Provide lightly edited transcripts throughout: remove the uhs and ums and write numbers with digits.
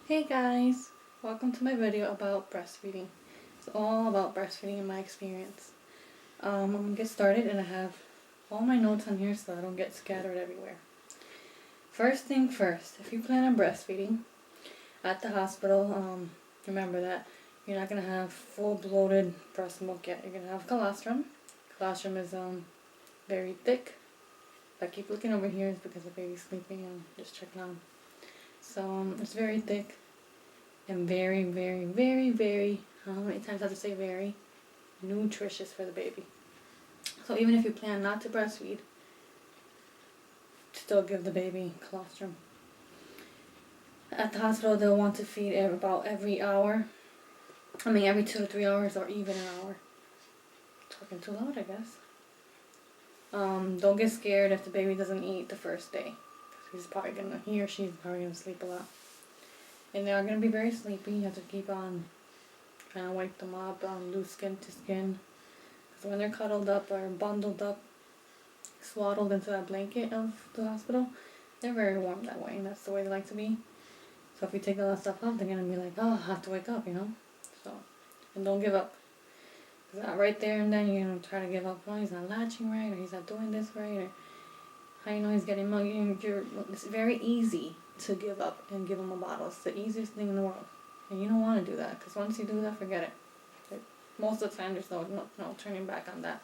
Hey guys, welcome to my video about breastfeeding. It's all about breastfeeding in my experience. I'm gonna get started and I have all my notes on here so I don't get scattered everywhere. First thing first, if you plan on breastfeeding at the hospital, remember that you're not gonna have full bloated breast milk yet. You're gonna have colostrum. Colostrum is very thick. If I keep looking over here, it's because the baby's sleeping and I'm just checking on. So it's very thick. And very, very, very, very, how many times I have to say very, nutritious for the baby. So even if you plan not to breastfeed, still give the baby colostrum. At the hospital, they'll want to feed about every hour. Every 2 to 3 hours or even an hour. Talking too loud, I guess. Don't get scared if the baby doesn't eat the first day. He or she's probably gonna sleep a lot. And they are going to be very sleepy. You have to keep on trying to wake them up, loose skin to skin. Because when they're cuddled up or bundled up, swaddled into that blanket of the hospital, they're very warm that way. And that's the way they like to be. So if you take all that stuff off, they're going to be like, oh, I have to wake up, So, and don't give up. Because right there and then you're going to try to give up. Oh, he's not latching right, or he's not doing this right, or how you know he's getting milk. It's very easy to give up and give them a bottle. It's the easiest thing in the world. And you don't want to do that, because once you do that, forget it. Most of the time, there's no turning back on that.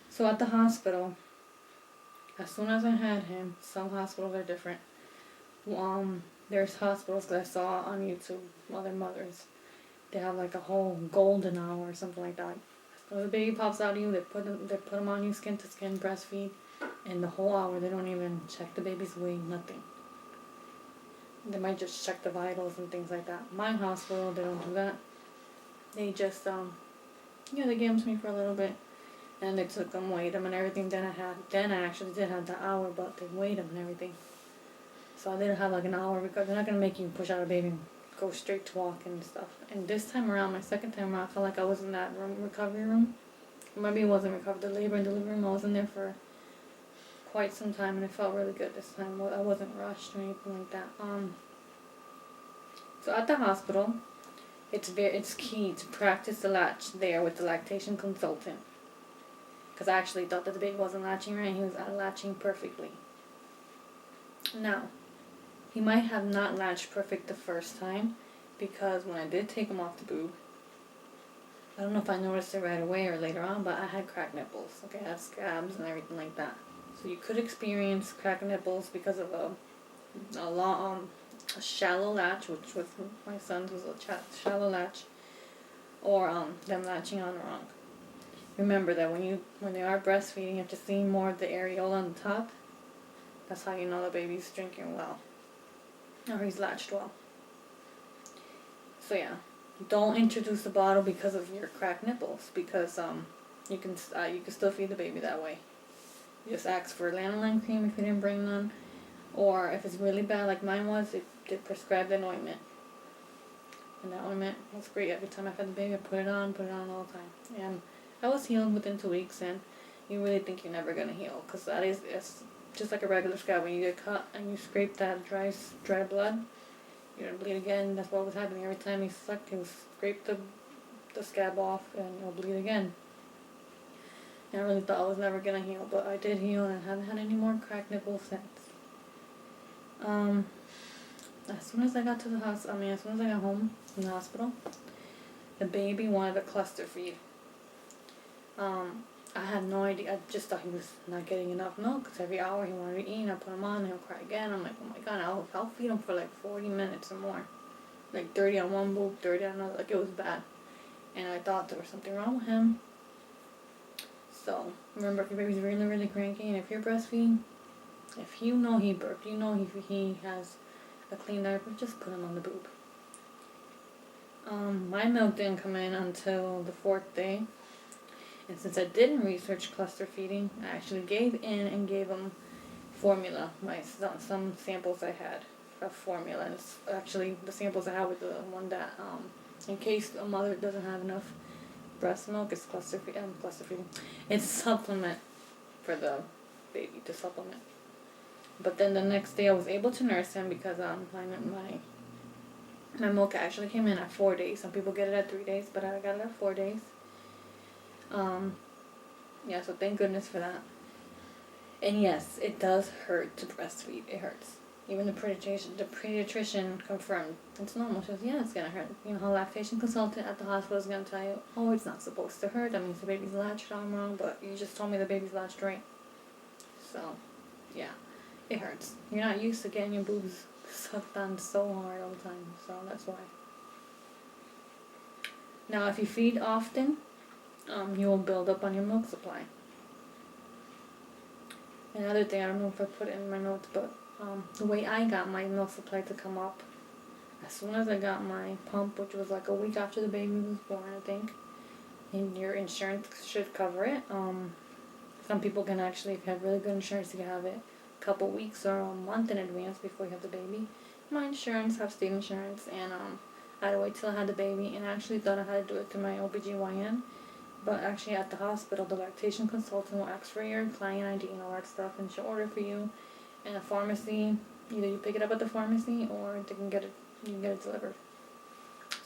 So at the hospital, as soon as I had him, some hospitals are different. There's hospitals that I saw on YouTube, other mothers. They have like a whole golden hour or something like that. So the baby pops out of you, they put them on you skin to skin, breastfeed. And the whole hour, they don't even check the baby's weight, nothing. They might just check the vitals and things like that. My hospital, they don't do that. They just, they gave them to me for a little bit. And they took them, weighed them and everything. Then I actually did have the hour, but they weighed them and everything. So I didn't have like an hour, because they're not going to make you push out a baby and go straight to walk and stuff. And this time around, my second time around, I felt like I was in that recovery room. Maybe it wasn't recovery, the labor and delivery room. I was in there for quite some time, and it felt really good this time. I wasn't rushed or anything like that. So at the hospital, it's key to practice the latch there with the lactation consultant, because I actually thought that the baby wasn't latching right. He was latching perfectly. Now, he might have not latched perfect the first time, because when I did take him off the boob, I don't know if I noticed it right away or later on, but I had cracked nipples. Okay, I had scabs and everything like that. So you could experience cracked nipples because of a shallow latch, which with my son's was a shallow latch, or them latching on wrong. Remember that when they are breastfeeding, you have to see more of the areola on the top. That's how you know the baby's drinking well, or he's latched well. So yeah, don't introduce the bottle because of your cracked nipples, because you can still feed the baby that way. You just ask for lanolin cream if you didn't bring none. Or if it's really bad like mine was, they prescribed an ointment. And that ointment was great. Every time I fed the baby, I put it on all the time. And I was healed within 2 weeks, and you really think you're never going to heal. Because it's just like a regular scab. When you get cut and you scrape that dry blood, you're going to bleed again. That's what was happening. Every time he sucked, he would scrape the scab off and it'll bleed again. And I really thought I was never going to heal, but I did heal, and I haven't had any more cracked nipples since. As soon as I got to the hospital, as soon as I got home from the hospital, the baby wanted a cluster feed. I had no idea. I just thought he was not getting enough milk, because every hour he wanted to eat, and I put him on, and he'll cry again. I'm like, oh my god, I'll feed him for like 40 minutes or more. Like 30 on one boob, 30 on another. Like, it was bad. And I thought there was something wrong with him. So, remember, if your baby's really, really cranky, and if you're breastfeeding, if you know he burped, you know he has a clean diaper, just put him on the boob. My milk didn't come in until the 4th day. And since I didn't research cluster feeding, I actually gave in and gave him formula. Some samples I had of formula. And it's actually the samples I have with the one that, in case a mother doesn't have enough breast milk, it's cluster feeding. It's a supplement for the baby to supplement. But then the next day I was able to nurse him because my milk actually came in at 4 days. Some people get it at 3 days, but I got it at 4 days. Yeah, so thank goodness for that. And yes, it does hurt to breastfeed. It hurts. Even the pediatrician confirmed it's normal. She says, yeah, it's gonna hurt. You know, her lactation consultant at the hospital is gonna tell you, oh, it's not supposed to hurt. That means the baby's latched on wrong. But you just told me the baby's latched right. So, yeah, it hurts. You're not used to getting your boobs sucked on so hard all the time. So that's why. Now, if you feed often, you will build up on your milk supply. Another thing, I don't know if I put it in my notes, but the way I got my milk supply to come up, as soon as I got my pump, which was like a week after the baby was born, I think, and your insurance should cover it. Some people can actually, if you have really good insurance, you can have it a couple weeks or a month in advance before you have the baby. My insurance, have state insurance, and I had to wait till I had the baby, and I actually thought I had to do it through my OBGYN. But actually at the hospital, the lactation consultant will ask for your client ID and all that stuff, and she'll order for you. And a pharmacy, either you pick it up at the pharmacy or you can get it delivered.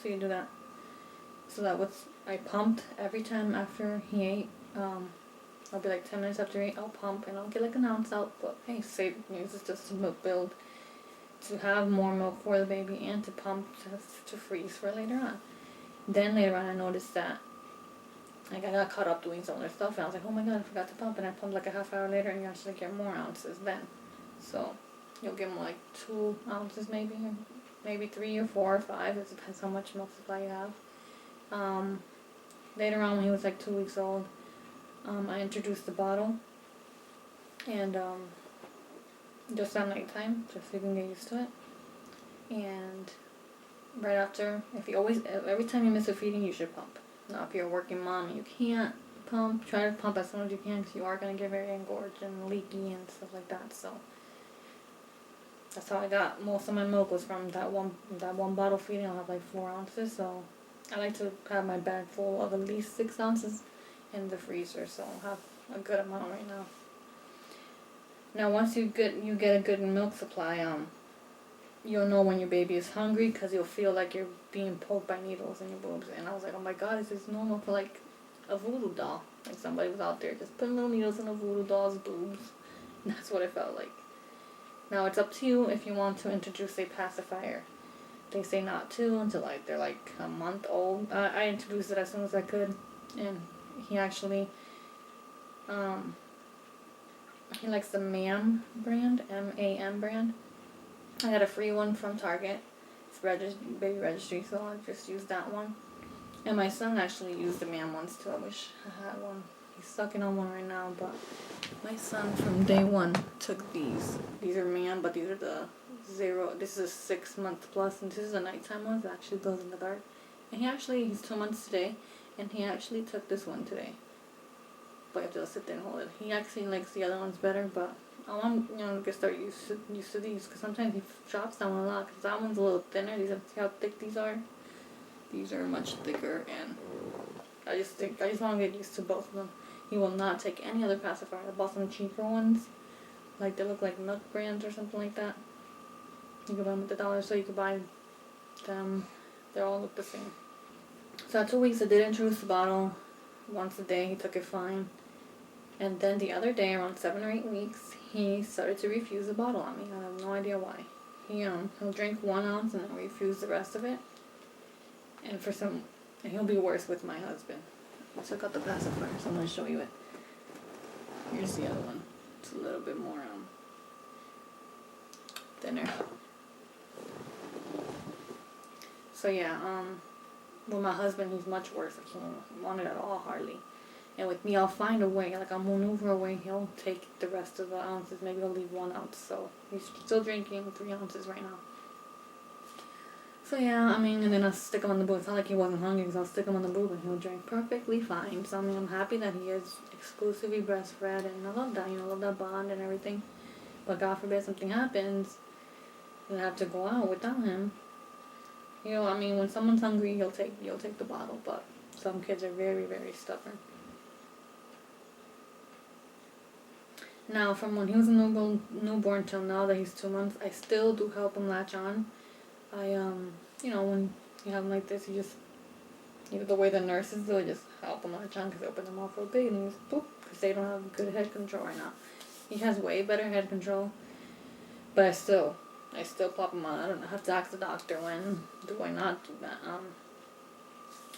So you do that. So that was, I pumped every time after he ate. I'll be like 10 minutes after he ate, I'll pump and I'll get like an ounce out. But hey, save, use it just to milk build, to have more milk for the baby and to pump to freeze for later on. Then later on I noticed that I got caught up doing some other stuff, and I was like, oh my god, I forgot to pump, and I pumped like a half hour later, and you actually get more ounces then. So you'll get more like 2 ounces maybe 3 or 4 or 5, it depends how much milk supply you have. Later on, when he was like 2 weeks old, I introduced the bottle, and just at nighttime, just so you can get used to it. And right after, every time you miss a feeding, you should pump. Now, if you're a working mom and you can't pump, try to pump as soon as you can, because you are going to get very engorged and leaky and stuff like that. So that's how I got most of my milk, was from that one bottle feeding. I'll have like 4 ounces. So I like to have my bag full of at least 6 ounces in the freezer. So I'll have a good amount right now. Now, once you get a good milk supply, you'll know when your baby is hungry, because you'll feel like you're being poked by needles in your boobs. And I was like, oh my god, is this normal for like a voodoo doll? Like somebody was out there just putting little needles in a voodoo doll's boobs. And that's what it felt like. Now it's up to you if you want to introduce a pacifier. They say not to until like they're like a month old. I introduced it as soon as I could, and he actually he likes the MAM brand, MAM brand. I had a free one from Target. It's baby registry, so I just used that one. And my son actually used the MAM ones too. I wish I had one. He's sucking on one right now, but my son from day one took these. These are MAM, but these are the 0. This is a 6 month plus, and this is a nighttime one that actually glows in the dark. And he's 2 months today, and he actually took this one today. But you have to just sit there and hold it. He actually likes the other ones better, but I want to start used to these, because sometimes he drops that one a lot, because that one's a little thinner. See how thick these are? These are much thicker, and I just want to get used to both of them. He will not take any other pacifier. I bought some cheaper ones, like they look like Milk brands or something like that. You can buy them at the dollar store. You can buy them. They all look the same. So at 2 weeks, I did introduce the bottle once a day. He took it fine. And then the other day, around 7 or 8 weeks, he started to refuse the bottle on me. I have no idea why. He'll drink 1 ounce and then refuse the rest of it. And he'll be worse with my husband. I took out the pacifier, so I'm going to show you it. Here's the other one. It's a little bit more thinner. So yeah, with my husband, he's much worse. Like, he won't want it at all, hardly. And with me, I'll find a way. Like, I'll maneuver a way. He'll take the rest of the ounces. Maybe he'll leave 1 ounce. So he's still drinking 3 ounces right now. So yeah, and then I'll stick him on the boob. It's not like he wasn't hungry, because I'll stick him on the boob and he'll drink perfectly fine. So I'm happy that he is exclusively breastfed, and I love that. I love that bond and everything. But God forbid something happens, and I have to go out without him. When someone's hungry, you'll take the bottle. But some kids are very, very stubborn. Now, from when he was a newborn till now that he's 2 months, I still do help him latch on. I, when you have him like this, you just, the way the nurses do it, just help him latch on because they open them mouth real big and you just boop, because they don't have good head control right now. He has way better head control, but I still pop him on. I don't have to ask the doctor when do I not do that.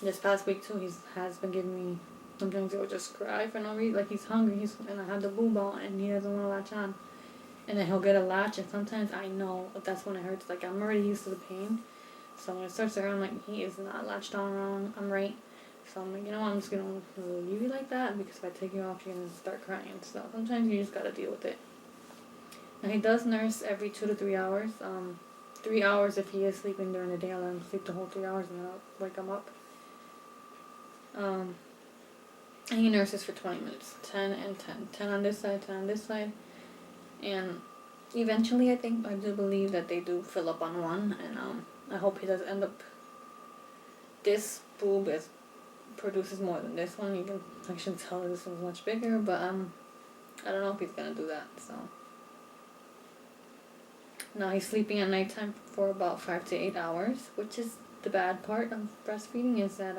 This past week too, he has been giving me, sometimes he'll just cry for no reason, like he's hungry, and I have the boob out and he doesn't want to latch on. And then he'll get a latch, and sometimes I know that's when it hurts. Like, I'm already used to the pain. So when it starts to hurt, I'm like, he is not latched on wrong. I'm right. So I'm like, you know what, I'm just going to leave you like that, because if I take you off, you're going to start crying. So sometimes you just got to deal with it. And he does nurse every 2 to 3 hours. 3 hours if he is sleeping during the day. I'll let him sleep the whole 3 hours and then I'll wake him up. And he nurses for 20 minutes. 10 and 10. 10 on this side, 10 on this side. And eventually, I do believe that they do fill up on one. And I hope he does end up, this boob produces more than this one. You can actually tell that this one's much bigger. But I don't know if he's going to do that. So now he's sleeping at nighttime for about 5 to 8 hours. Which is the bad part of breastfeeding, is that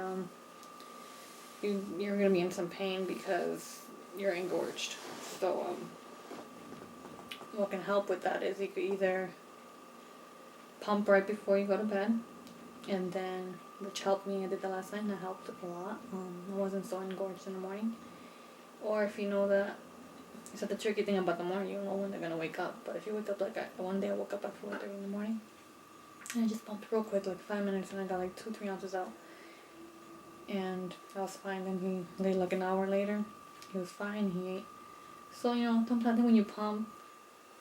you're going to be in some pain because you're engorged. So what can help with that is you could either pump right before you go to bed, and then, which helped me, I did that last night and that helped a lot. I wasn't so engorged in the morning. Or if you know that, it's the tricky thing about the morning, you know when they're going to wake up. But if you wake up, like one day I woke up at 4:30 in the morning, and I just pumped real quick, like 5 minutes, and I got like 2-3 ounces out. And I was fine. Then he laid like an hour later. He was fine. He ate. So, sometimes when you pump,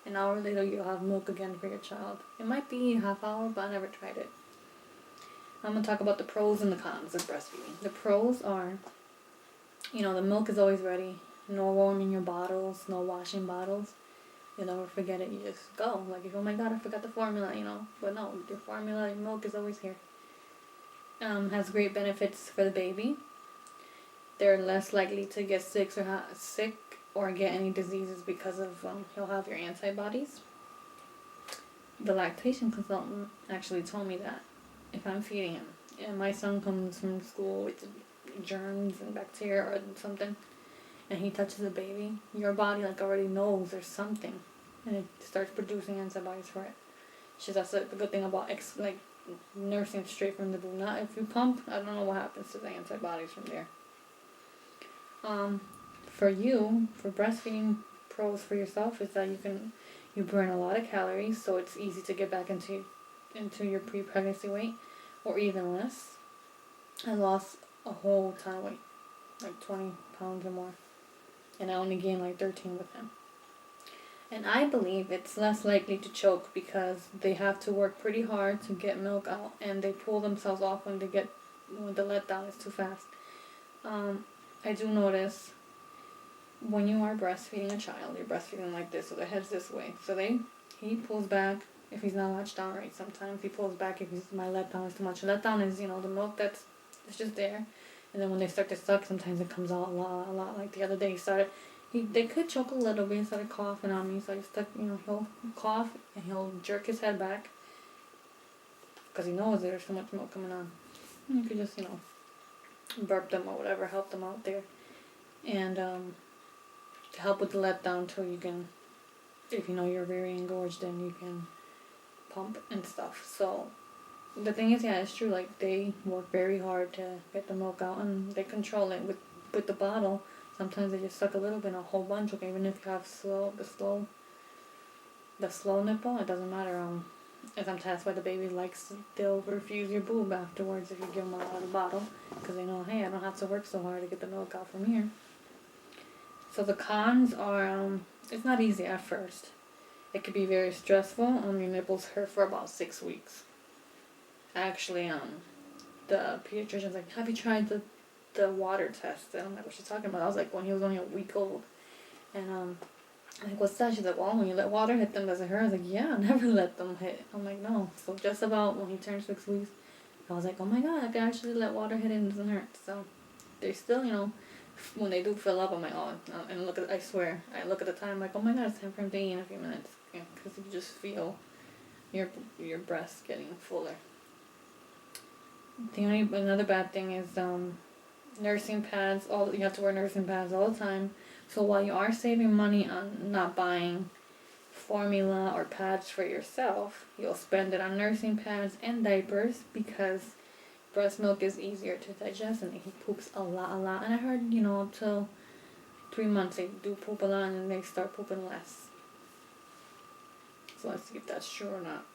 an hour later you'll have milk again for your child. It might be a half hour, but I never tried it. I'm going to talk about the pros and the cons of breastfeeding. The pros are, the milk is always ready. No warming your bottles, no washing bottles. You'll never forget it. You just go. Like, oh my God, I forgot the formula, But no, your formula, your milk is always here. Has great benefits for the baby. They're less likely to get sick or get any diseases because of he'll have your antibodies. The lactation consultant actually told me that if I'm feeding him and my son comes from school with germs and bacteria or something, and he touches the baby, your body already knows there's something, and it starts producing antibodies for it. That's the good thing about nursing straight from the boob. Not if you pump, I don't know what happens to the antibodies from there. For breastfeeding, pros for yourself is that you burn a lot of calories, so it's easy to get back into your pre-pregnancy weight, or even less. I lost a whole ton of weight, like 20 pounds or more, and I only gained like 13 with him. And I believe it's less likely to choke because they have to work pretty hard to get milk out, and they pull themselves off when the letdown is too fast. I do notice when you are breastfeeding a child, you're breastfeeding like this, so their head's this way. So he pulls back if he's not latched down right. Sometimes he pulls back if my letdown is too much. Letdown is, the milk it's just there. And then when they start to suck, sometimes it comes out a lot. Like the other day they could choke a little bit. He started coughing on me, so I stuck, he'll cough and he'll jerk his head back because he knows there's so much milk coming on. And you could just, burp them or whatever, help them out there. And to help with the letdown too, you can, if you're very engorged, then you can pump and stuff. So the thing is, it's true, they work very hard to get the milk out, and they control it with the bottle. Sometimes they just suck a little bit, a whole bunch. Okay, even if you have the slow nipple, it doesn't matter. And sometimes that's why the baby they'll refuse your boob afterwards if you give them a lot of the bottle, because they know, hey, I don't have to work so hard to get the milk out from here. So the cons are, it's not easy at first. It could be very stressful. Your nipples hurt for about 6 weeks. Actually, the pediatrician's like, have you tried the water test? And I'm like, what's she talking about? I was like, when he was only a week old. And I'm like, what's that? She's like, well, when you let water hit them, does it hurt? I was like, yeah, I never let them hit. I'm like, no. So just about when he turned 6 weeks, I was like, oh my God, I can actually let water hit it and it doesn't hurt. So there's still, when they do fill up, I'm like, oh, and I swear, I look at the time, like, oh my god, it's time for him to eat in a few minutes. Because you just feel your breast getting fuller. Another bad thing is nursing pads. You have to wear nursing pads all the time. So while you are saving money on not buying formula or pads for yourself, you'll spend it on nursing pads and diapers because breast milk is easier to digest and he poops a lot. And I heard, up till 3 months they do poop a lot and then they start pooping less. So let's see if that's true or not.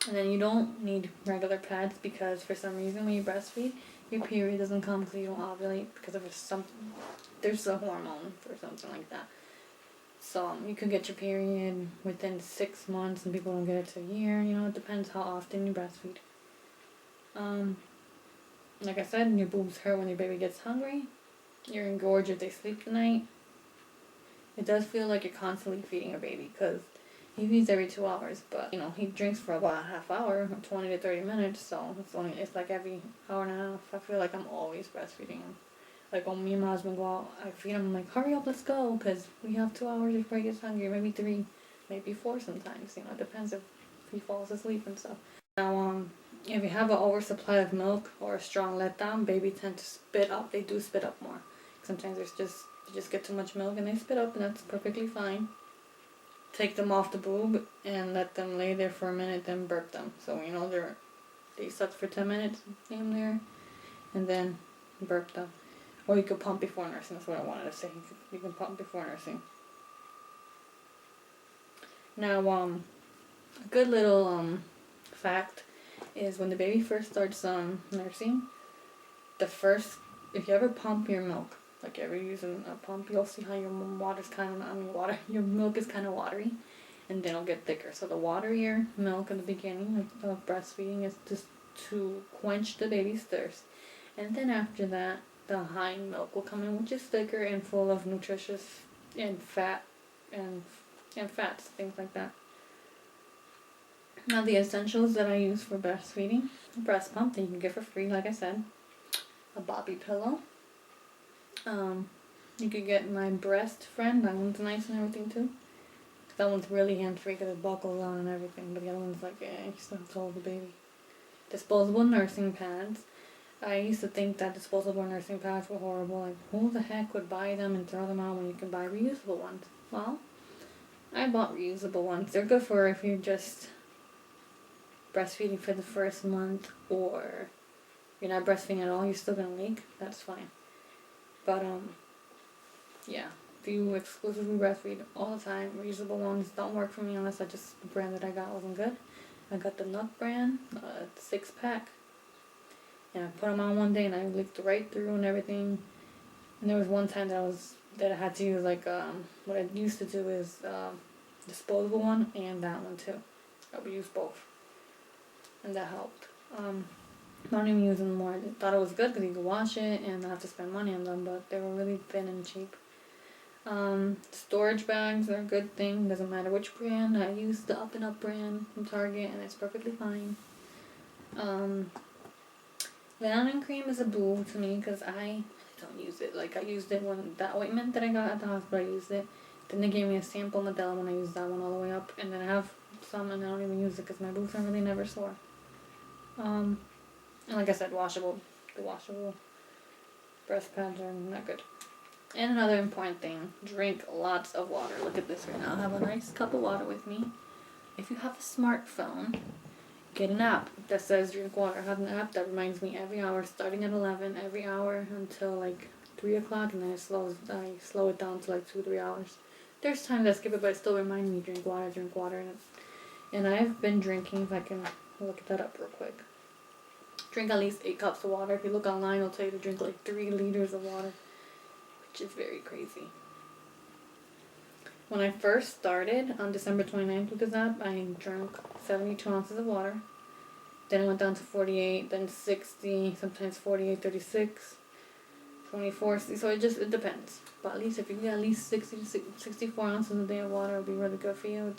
And then you don't need regular pads because for some reason when you breastfeed, your period doesn't come because you don't ovulate because of there's a hormone or something like that. So you could get your period within 6 months and people don't get it to a year. It depends how often you breastfeed. Like I said, your boobs hurt when your baby gets hungry. You're engorged if they sleep tonight. It does feel like you're constantly feeding your baby because he feeds every 2 hours, but he drinks for about a half hour, 20 to 30 minutes, so it's like every hour and a half. I feel like I'm always breastfeeding him. Like when me and my husband go out, I feed him, I'm like, hurry up, let's go, because we have 2 hours before he gets hungry, maybe 3, maybe 4 sometimes, it depends if he falls asleep and stuff. Now, if you have an oversupply of milk or a strong letdown, baby tend to spit up. They do spit up more. Sometimes they just get too much milk and they spit up, and that's perfectly fine. Take them off the boob and let them lay there for a minute, then burp them. So they suck for 10 minutes, damn there, and then burp them. Or you could pump before nursing. That's what I wanted to say. You can pump before nursing. Now, a good little fact is when the baby first starts nursing, if you ever pump your milk, like you ever using a pump, you'll see how your milk is kind of watery, and then it'll get thicker. So the waterier milk in the beginning of breastfeeding is just to quench the baby's thirst, and then after that, the hind milk will come in, which is thicker and full of nutritious and fat and fats, things like that. Now the essentials that I use for breastfeeding: a breast pump that you can get for free, like I said, a bobby pillow. You could get my breast friend. That one's nice and everything too. That one's really hand-free because it buckles on and everything. But the other one's like, you still have to hold the baby. Disposable nursing pads. I used to think that disposable nursing pads were horrible. Like, who the heck would buy them and throw them out when you can buy reusable ones? Well, I bought reusable ones. They're good for if you're just breastfeeding for the first month, or you're not breastfeeding at all, you're still gonna leak. That's fine. But yeah, if you exclusively breastfeed all the time, reusable ones don't work for me unless the brand that I got wasn't good. I got the Nut brand, 6-pack, and I put them on one day and I leaked right through and everything. And there was one time that I had to use what I used to do is disposable one and that one too. I would use both, and that helped. I don't even use them anymore. I thought it was good because you could wash it and not have to spend money on them, but they were really thin and cheap. Storage bags are a good thing. Doesn't matter which brand. I use the Up and Up brand from Target, and it's perfectly fine. Vanillin cream is a boo to me because I don't use it. Like, I used it when that ointment that I got at the hospital, I used it. Then they gave me a sample Nadella when I used that one all the way up, and then I have some and I don't even use it because my boobs are really never sore. And like I said, the washable breast pads are not good. And another important thing, drink lots of water. Look at this right now. I have a nice cup of water with me. If you have a smartphone, get an app that says drink water. I have an app that reminds me every hour, starting at 11, every hour until like 3 o'clock, and then I slow it down to like 2-3 hours. There's times I skip it, but it still reminds me drink water. And I've been drinking, if I can look that up real quick. Drink at least 8 cups of water. If you look online, it'll tell you to drink like 3 liters of water, which is very crazy. When I first started on December 29th with this app, I drank 72 ounces of water. Then it went down to 48, then 60, sometimes 48, 36, 24. So it depends. But at least if you get at least 60 to 64 ounces a day of water, it'll be really good for you.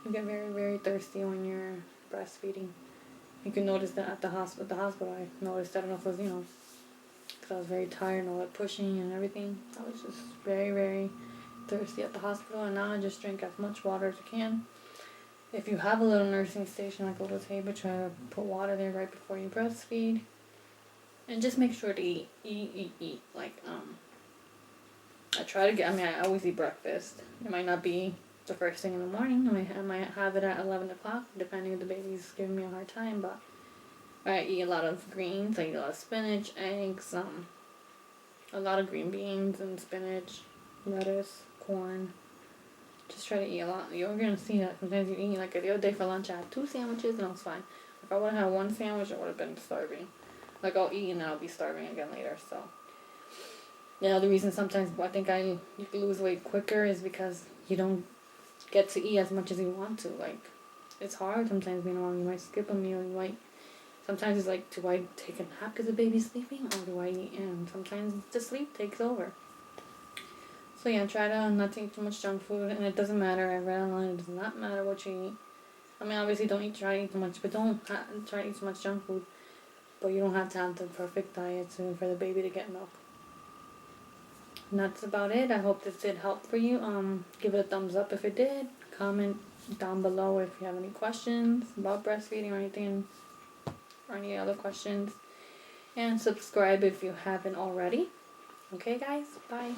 You get very, very thirsty when you're breastfeeding. You can notice that at the hospital. I noticed that. I don't know if it was, because because I was very tired and all that pushing and everything. I was just very, very thirsty at the hospital, and now I just drink as much water as I can. If you have a little nursing station, like a little table, try to put water there right before you breastfeed. And just make sure to eat. Like, I always eat breakfast. It might not be the first thing in the morning. I might have it at 11 o'clock, depending if the baby's giving me a hard time, but I eat a lot of greens. I eat a lot of spinach, eggs, a lot of green beans and spinach, lettuce, corn. Just try to eat a lot. You're going to see that sometimes you eat. Like the other day for lunch, I had 2 sandwiches and I was fine. If I would have had 1 sandwich, I would have been starving. Like, I'll eat and then I'll be starving again later, so. Yeah, the reason sometimes I think you lose weight quicker is because you don't get to eat as much as you want to. Like, it's hard sometimes being alone. You might skip a meal. Sometimes it's like, do I take a nap because the baby's sleeping, or do I eat? And sometimes the sleep takes over. So yeah, try to not to eat too much junk food, and it doesn't matter. I read online, it does not matter what you eat. I mean, obviously try to eat too much, but don't try to eat too much junk food. But you don't have to have the perfect diet for the baby to get milk. And that's about it. I hope this did help for you. Give it a thumbs up if it did. Comment down below if you have any questions about breastfeeding or anything, or any other questions. And subscribe if you haven't already. Okay, guys? Bye.